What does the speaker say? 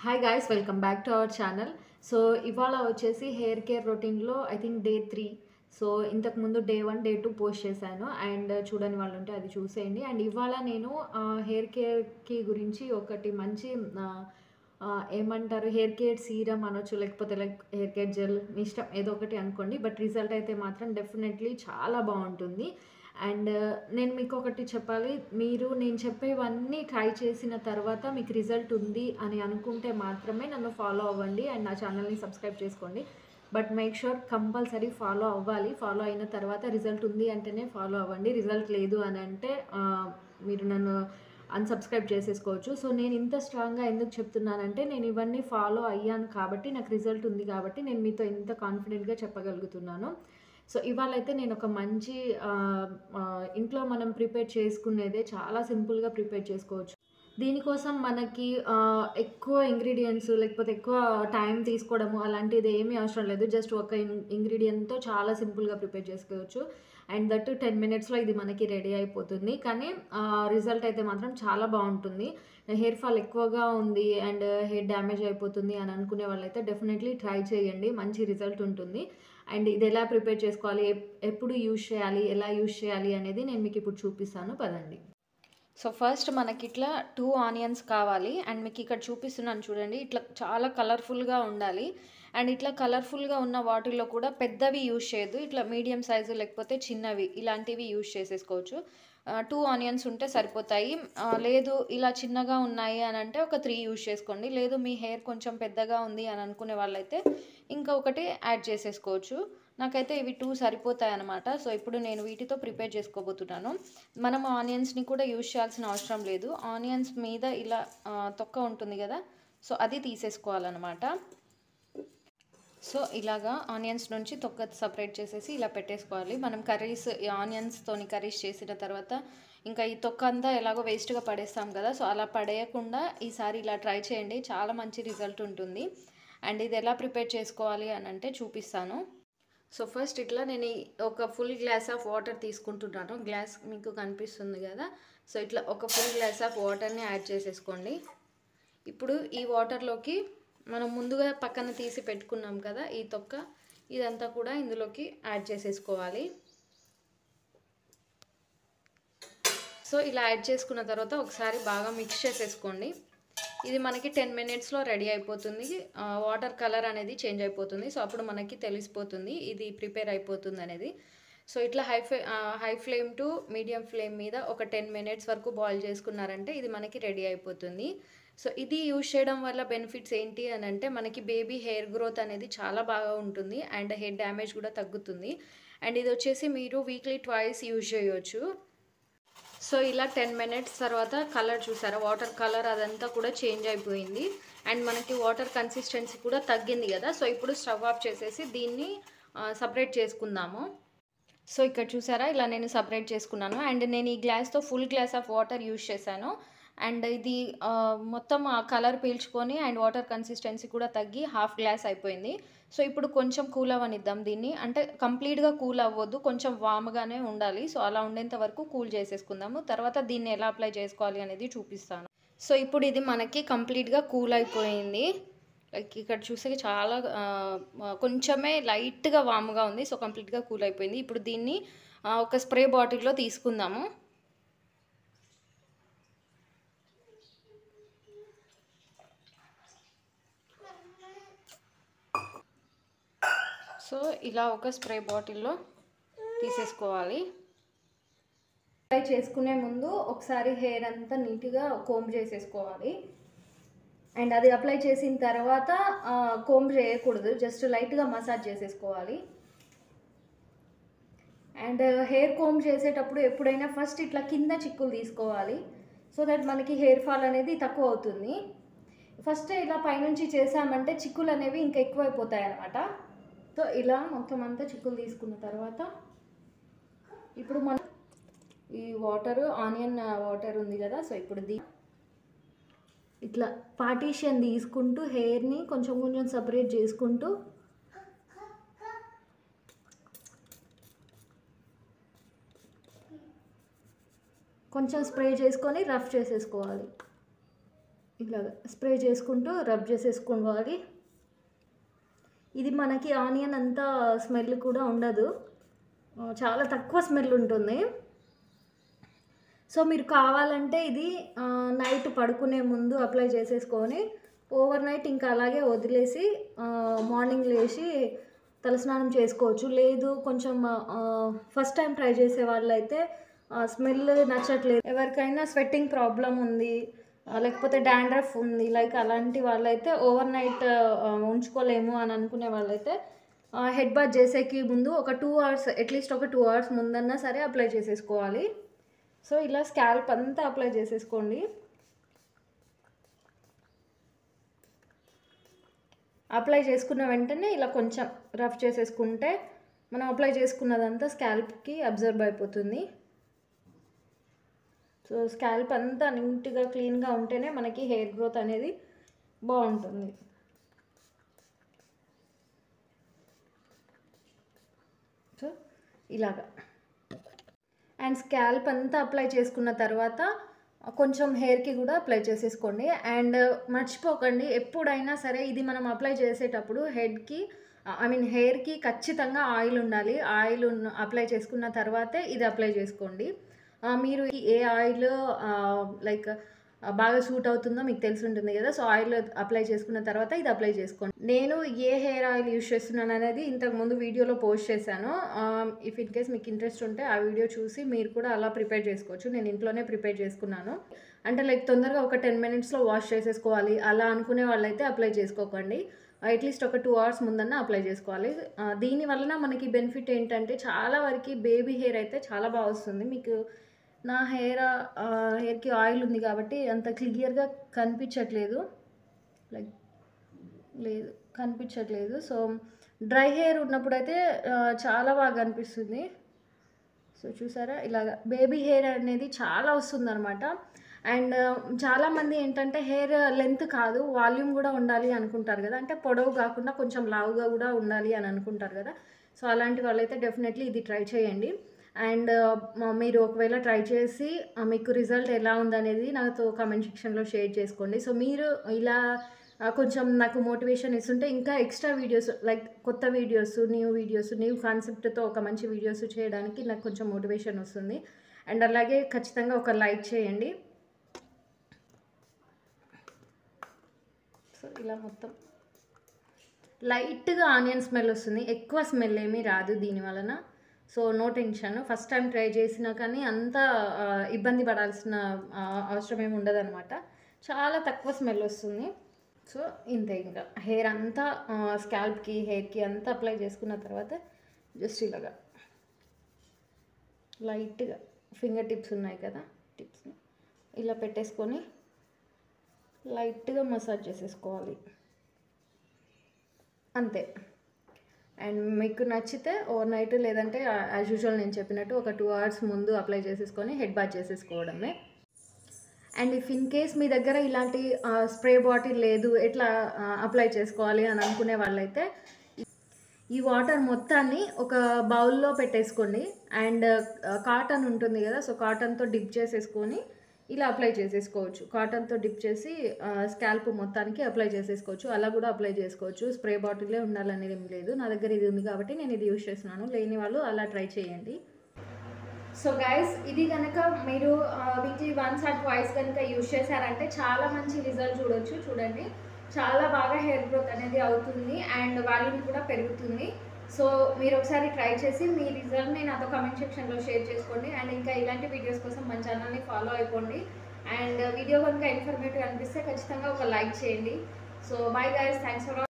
Hi guys, welcome back to our channel. So ఇవాళ వచ్చేసి hair care రొటీన్లో I think day 3. So ఇంతకుముందు day 1, day 2 post చేశాను. And చూడని వాళ్ళు ఉంటే అది చూసేయండి. అండ్ ఇవాళ నేను హెయిర్ కేర్కి గురించి ఒకటి మంచి ఏమంటారు, హెయిర్ కేర్ సీరం అనొచ్చు, లేకపోతే లైక్ హెయిర్ కేర్ జెల్, మీ ఇష్టం ఏదో ఒకటి అనుకోండి. బట్ రిజల్ట్ అయితే మాత్రం డెఫినెట్లీ చాలా బాగుంటుంది. అండ్ నేను మీకు ఒకటి చెప్పాలి, మీరు నేను చెప్పేవన్నీ ట్రై చేసిన తర్వాత మీకు రిజల్ట్ ఉంది అని అనుకుంటే మాత్రమే నన్ను ఫాలో అవ్వండి అండ్ నా ఛానల్ని సబ్స్క్రైబ్ చేసుకోండి. But make sure compulsory follow అవ్వాలి. ఫాలో అయిన తర్వాత రిజల్ట్ ఉంది అంటేనే ఫాలో అవ్వండి. రిజల్ట్ లేదు అని అంటే మీరు నన్ను అన్సబ్స్క్రైబ్ చేసేసుకోవచ్చు. సో నేను ఇంత స్ట్రాంగ్గా ఎందుకు చెప్తున్నానంటే, నేను ఇవన్నీ ఫాలో అయ్యాను కాబట్టి, నాకు రిజల్ట్ ఉంది కాబట్టి నేను మీతో ఇంత కాన్ఫిడెంట్గా చెప్పగలుగుతున్నాను. సో ఇవాళైతే నేను ఒక మంచి ఇంట్లో మనం ప్రిపేర్ చేసుకునేదే చాలా సింపుల్గా ప్రిపేర్ చేసుకోవచ్చు. దీనికోసం మనకి ఎక్కువ ఇంగ్రీడియంట్స్ లేకపోతే ఎక్కువ టైం తీసుకోవడము అలాంటిది ఏమీ అవసరం లేదు. జస్ట్ ఒక ఇంగ్రీడియంట్తో చాలా సింపుల్గా ప్రిపేర్ చేసుకోవచ్చు. అండ్ దట్ 10 మినిట్స్లో ఇది మనకి రెడీ అయిపోతుంది. కానీ రిజల్ట్ అయితే మాత్రం చాలా బాగుంటుంది. హెయిర్ ఫాల్ ఎక్కువగా ఉంది అండ్ హెయిర్ డ్యామేజ్ అయిపోతుంది అని అనుకునే వాళ్ళైతే డెఫినెట్లీ ట్రై చేయండి. మంచి రిజల్ట్ ఉంటుంది. అండ్ ఇది ఎలా ప్రిపేర్ చేసుకోవాలి, ఎప్పుడు యూజ్ చేయాలి, ఎలా యూజ్ చేయాలి అనేది నేను మీకు ఇప్పుడు చూపిస్తాను, పదండి. సో ఫస్ట్ మనకి ఇట్లా 2 ఆనియన్స్ కావాలి. అండ్ మీకు ఇక్కడ చూపిస్తున్నాను చూడండి, ఇట్లా చాలా కలర్ఫుల్గా ఉండాలి. అండ్ ఇట్లా కలర్ఫుల్గా ఉన్న వాటిల్లో కూడా పెద్దవి యూజ్ చేయొద్దు. ఇట్లా మీడియం సైజు లేకపోతే చిన్నవి ఇలాంటివి యూజ్ చేసేసుకోవచ్చు. 2 ఆనియన్స్ ఉంటే సరిపోతాయి. లేదు ఇలా చిన్నగా ఉన్నాయి అని అంటే ఒక 3 యూజ్ చేసుకోండి. లేదు మీ హెయిర్ కొంచెం పెద్దగా ఉంది అని అనుకునే వాళ్ళైతే ఇంకా ఒకటి యాడ్ చేసేసుకోవచ్చు. నాకైతే ఇవి 2 సరిపోతాయి అన్నమాట. సో ఇప్పుడు నేను వీటితో ప్రిపేర్ చేసుకోబోతున్నాను. మనం ఆనియన్స్ని కూడా యూజ్ చేయాల్సిన అవసరం లేదు. ఆనియన్స్ మీద ఇలా తొక్క ఉంటుంది కదా, సో అది తీసేసుకోవాలన్నమాట. సో ఇలాగా ఆనియన్స్ నుంచి తొక్క సపరేట్ చేసేసి ఇలా పెట్టేసుకోవాలి. మనం కర్రీస్ ఆనియన్స్తోని కర్రీస్ చేసిన తర్వాత ఇంకా ఈ తొక్క అంతా ఎలాగో వేస్ట్గా పడేస్తాం కదా, సో అలా పడేయకుండా ఈసారి ఇలా ట్రై చేయండి, చాలా మంచి రిజల్ట్ ఉంటుంది. అండ్ ఇది ఎలా ప్రిపేర్ చేసుకోవాలి అని అంటే చూపిస్తాను. సో ఫస్ట్ ఇట్లా నేను ఒక ఫుల్ గ్లాస్ ఆఫ్ వాటర్ తీసుకుంటున్నాను. గ్లాస్ మీకు కనిపిస్తుంది కదా, సో ఇట్లా ఒక ఫుల్ గ్లాస్ ఆఫ్ వాటర్ని యాడ్ చేసేసుకోండి. ఇప్పుడు ఈ వాటర్లోకి మనం ముందుగా పక్కన తీసి పెట్టుకున్నాం కదా ఈ తొక్క, ఇదంతా కూడా ఇందులోకి యాడ్ చేసేసుకోవాలి. సో ఇలా యాడ్ చేసుకున్న తర్వాత ఒకసారి బాగా మిక్స్ చేసేసుకోండి. ఇది మనకి 10 మినిట్స్లో రెడీ అయిపోతుంది. వాటర్ కలర్ అనేది చేంజ్ అయిపోతుంది. సో అప్పుడు మనకి తెలిసిపోతుంది ఇది ప్రిపేర్ అయిపోతుంది అనేది. సో ఇట్లా high flame to medium flame మీద ఒక 10 మినిట్స్ వరకు బాయిల్ చేసుకున్నారంటే ఇది మనకి రెడీ అయిపోతుంది. సో ఇది యూజ్ చేయడం వల్ల బెనిఫిట్స్ ఏంటి అని అంటే, మనకి బేబీ హెయిర్ గ్రోత్ అనేది చాలా బాగా ఉంటుంది అండ్ హెయిర్ డ్యామేజ్ కూడా తగ్గుతుంది. అండ్ ఇది వచ్చేసి మీరు వీక్లీ ట్వైస్ యూజ్ చేయొచ్చు. సో ఇలా 10 మినిట్స్ తర్వాత కలర్ చూసారా, వాటర్ కలర్ అదంతా కూడా చేంజ్ అయిపోయింది. అండ్ మనకి వాటర్ కన్సిస్టెన్సీ కూడా తగ్గింది కదా. సో ఇప్పుడు స్టవ్ ఆఫ్ చేసేసి దీన్ని సపరేట్ చేసుకుందాము. సో ఇక్కడ చూసారా, ఇలా నేను సపరేట్ చేసుకున్నాను. అండ్ నేను ఈ గ్లాస్తో full glass of water use చేశాను. అండ్ ఇది మొత్తం ఆ కలర్ పీల్చుకొని అండ్ వాటర్ కన్సిస్టెన్సీ కూడా తగ్గి హాఫ్ గ్లాస్ అయిపోయింది. సో ఇప్పుడు కొంచెం కూల్ అవ్వనిద్దాం దీన్ని. అంటే కంప్లీట్గా కూల్ అవ్వద్దు, కొంచెం వామ్గానే ఉండాలి. సో అలా ఉండేంత వరకు కూల్ చేసేసుకుందాము. తర్వాత దీన్ని ఎలా అప్లై చేసుకోవాలి అనేది చూపిస్తాను. సో ఇప్పుడు ఇది మనకి కంప్లీట్గా కూల్ అయిపోయింది. లైక్ ఇక్కడ చూస్తే చాలా కొంచెమే లైట్గా వామ్గా ఉంది. సో కంప్లీట్గా కూల్ అయిపోయింది. ఇప్పుడు దీన్ని ఒక స్ప్రే బాటిల్లో తీసుకుందాము. సో ఇలా ఒక స్ప్రే బాటిల్లో తీసేసుకోవాలి. అప్లై చేసుకునే ముందు ఒకసారి హెయిర్ అంతా నీట్గా కోంబ్ చేసేసుకోవాలి. అండ్ అది అప్లై చేసిన తర్వాత కోంబ్ చేయకూడదు, జస్ట్ లైట్గా మసాజ్ చేసేసుకోవాలి. అండ్ హెయిర్ కోంబ్ చేసేటప్పుడు ఎప్పుడైనా ఫస్ట్ ఇట్లా కింద చిక్కులు తీసుకోవాలి, సో దట్ మనకి హెయిర్ ఫాల్ అనేది తక్కువ అవుతుంది. ఫస్ట్ ఇలా పైనుంచి చేసామంటే చిక్కులు అనేవి ఇంకా ఎక్కువైపోతాయి అన్నమాట. సో ఇలా మొత్తం అంతా చిక్కులు తీసుకున్న తర్వాత ఇప్పుడు మనం ఈ ఆనియన్ వాటర్ ఉంది కదా, సో ఇప్పుడు ఇట్లా పార్టీషన్ తీసుకుంటూ హెయిర్ని కొంచెం కొంచెం సపరేట్ చేసుకుంటూ కొంచెం స్ప్రే చేసుకొని రఫ్ చేసేసుకోవాలి. ఇలాగ స్ప్రే చేసుకుంటూ రబ్ చేసేసుకోవాలి. ఇది మనకి ఆనియన్ అంతా స్మెల్ కూడా ఉండదు, చాలా తక్కువ స్మెల్ ఉంటుంది. సో మీరు కావాలంటే ఇది నైట్ పడుకునే ముందు అప్లై చేసేసుకొని ఓవర్ నైట్ ఇంకా అలాగే వదిలేసి మార్నింగ్ లేచి తలస్నానం చేసుకోవచ్చు. లేదు కొంచెం ఫస్ట్ టైం ట్రై చేసే వాళ్ళైతే స్మెల్ నచ్చట్లేదు, ఎవరికైనా స్వెట్టింగ్ ప్రాబ్లం ఉంది, లేకపోతే డాండ్రఫ్ ఉంది, లైక్ అలాంటి వాళ్ళైతే ఓవర్ నైట్ ఉంచుకోలేము అని అనుకునే వాళ్ళైతే హెడ్ బాత్ చేసేకి ముందు ఒక 2 hours, అట్లీస్ట్ ఒక 2 hours ముందన్నా సరే అప్లై చేసేసుకోవాలి. సో ఇలా స్కాల్ప్ అంతా అప్లై చేసేసుకోండి. అప్లై చేసుకున్న వెంటనే ఇలా కొంచెం రఫ్ చేసేసుకుంటే మనం అప్లై చేసుకున్నదంతా స్కాల్ప్కి అబ్జర్వ్ అయిపోతుంది. సో స్కాల్ప్ అంతా నీట్గా క్లీన్గా ఉంటేనే మనకి హెయిర్ గ్రోత్ అనేది బాగుంటుంది. సో ఇలాగా అండ్ స్కాల్ప్ అంతా అప్లై చేసుకున్న తర్వాత కొంచెం హెయిర్కి కూడా అప్లై చేసేసుకోండి. అండ్ మర్చిపోకండి, ఎప్పుడైనా సరే ఇది మనం అప్లై చేసేటప్పుడు హెడ్కి హెయిర్కి ఖచ్చితంగా ఆయిల్ ఉండాలి. ఆయిల్ అప్లై చేసుకున్న తర్వాతే ఇది అప్లై చేసుకోండి. మీరు ఏ ఆయిల్ లైక్ బాగా సూట్ అవుతుందో మీకు తెలిసి ఉంటుంది కదా. సో ఆయిల్ అప్లై చేసుకున్న తర్వాత ఇది అప్లై చేసుకోండి. నేను ఏ హెయిర్ ఆయిల్ యూజ్ చేస్తున్నాను అనేది ఇంతకుముందు వీడియోలో పోస్ట్ చేశాను. ఇఫ్ ఇన్ కేస్ మీకు ఇంట్రెస్ట్ ఉంటే ఆ వీడియో చూసి మీరు కూడా అలా ప్రిపేర్ చేసుకోవచ్చు. నేను ఇంట్లోనే ప్రిపేర్ చేసుకున్నాను. అంటే లైక్ తొందరగా ఒక 10 minutesలో వాష్ చేసేసుకోవాలి అలా అనుకునే వాళ్ళైతే అప్లై చేసుకోకండి. అట్లీస్ట్ ఒక 2 hours ముందన్నా అప్లై చేసుకోవాలి. దీని వలన మనకి బెనిఫిట్ ఏంటంటే చాలా వరకు బేబీ హెయిర్ అయితే చాలా బాగా వస్తుంది. మీకు నా హెయిర్కి ఆయిల్ ఉంది కాబట్టి అంత క్లియర్గా కనిపించట్లేదు, లైక్ లేదు కనిపించట్లేదు. సో డ్రై హెయిర్ ఉన్నప్పుడు అయితే చాలా బాగా కనిపిస్తుంది. సో చూసారా, ఇలాగ బేబీ హెయిర్ అనేది చాలా వస్తుంది అనమాట. అండ్ చాలామంది ఏంటంటే హెయిర్ లెంత్ కాదు వాల్యూమ్ కూడా ఉండాలి అనుకుంటారు కదా, అంటే పొడవు కాకుండా కొంచెం లావుగా కూడా ఉండాలి అని అనుకుంటారు కదా. సో అలాంటి వాళ్ళైతే డెఫినెట్లీ ఇది ట్రై చేయండి. అండ్ మీరు ఒకవేళ ట్రై చేసి మీకు రిజల్ట్ ఎలా ఉందనేది నాతో కామెంట్ సెక్షన్లో షేర్ చేసుకోండి. సో మీరు ఇలా కొంచెం నాకు మోటివేషన్ ఇస్తుంటే ఇంకా ఎక్స్ట్రా వీడియోస్ లైక్ కొత్త వీడియోస్, న్యూ కాన్సెప్ట్తో ఒక మంచి వీడియోస్ చేయడానికి నాకు కొంచెం మోటివేషన్ వస్తుంది. అండ్ అలాగే ఖచ్చితంగా ఒక లైక్ చేయండి. సో ఇలా మొత్తం లైట్గా ఆనియన్ స్మెల్ వస్తుంది, ఎక్కువ స్మెల్ ఏమీ రాదు దీనివలన. So no tension, first time try చేసినా కానీ అంత ఇబ్బంది పడాల్సిన అవసరం ఏమి ఉండదు అనమాట. చాలా తక్కువ స్మెల్ వస్తుంది. సో ఇంతే, ఇంకా హెయిర్ అంతా స్కాల్ప్కి హెయిర్కి అంతా అప్లై చేసుకున్న తర్వాత జస్ట్ ఇలాగా లైట్గా ఫింగర్ టిప్స్ ఉన్నాయి కదా, టిప్స్ని ఇలా పెట్టేసుకొని లైట్గా మసాజ్ చేసేసుకోవాలి అంతే. అండ్ మీకు నచ్చితే ఓవర్ నైట్ లేదంటే యాజ్ యూజువల్ నేను చెప్పినట్టు ఒక 2 hours ముందు అప్లై చేసేసుకొని హెడ్ బాత్ చేసేసుకోవడమే. అండ్ ఇఫ్ ఇన్ కేస్ మీ దగ్గర ఇలాంటి స్ప్రే బాటిల్ లేదు, ఎట్లా అప్లై చేసుకోవాలి అని అనుకునే వాళ్ళైతే ఈ వాటర్ మొత్తాన్ని ఒక బౌల్లో పెట్టేసుకోండి. అండ్ కాటన్ ఉంటుంది కదా, సో కాటన్తో డిప్ చేసేసుకొని ఇలా అప్లై చేసేసుకోవచ్చు. కాటన్తో డిప్ చేసి స్కాల్ప్ మొత్తానికి అప్లై చేసేసుకోవచ్చు. అలా కూడా అప్లై చేసుకోవచ్చు, స్ప్రే బాటిలే ఉండాలనేది ఏం లేదు. నా దగ్గర ఇది ఉంది కాబట్టి నేను ఇది యూజ్ చేస్తున్నాను, లేని వాళ్ళు అలా ట్రై చేయండి. సో గైస్, ఇది కనుక మీరు వీక్లీ వన్స్ ఆర్ ట్వైస్ కనుక యూజ్ చేశారంటే చాలా మంచి రిజల్ట్ చూడొచ్చు. చూడండి, చాలా బాగా హెయిర్ గ్రోత్ అనేది అవుతుంది అండ్ వాల్యూమ్ కూడా పెరుగుతుంది. సో మీరు ఒకసారి ట్రై చేసి మీ రిజల్ట్ని నాతో కామెంట్ సెక్షన్లో షేర్ చేసుకోండి. అండ్ ఇంకా ఇలాంటి వీడియోస్ కోసం మన ఛానల్ని ఫాలో అయిపోండి. అండ్ వీడియో కనుక ఇన్ఫర్మేటివ్ అనిపిస్తే ఖచ్చితంగా ఒక లైక్ చేయండి. So bye guys, thanks for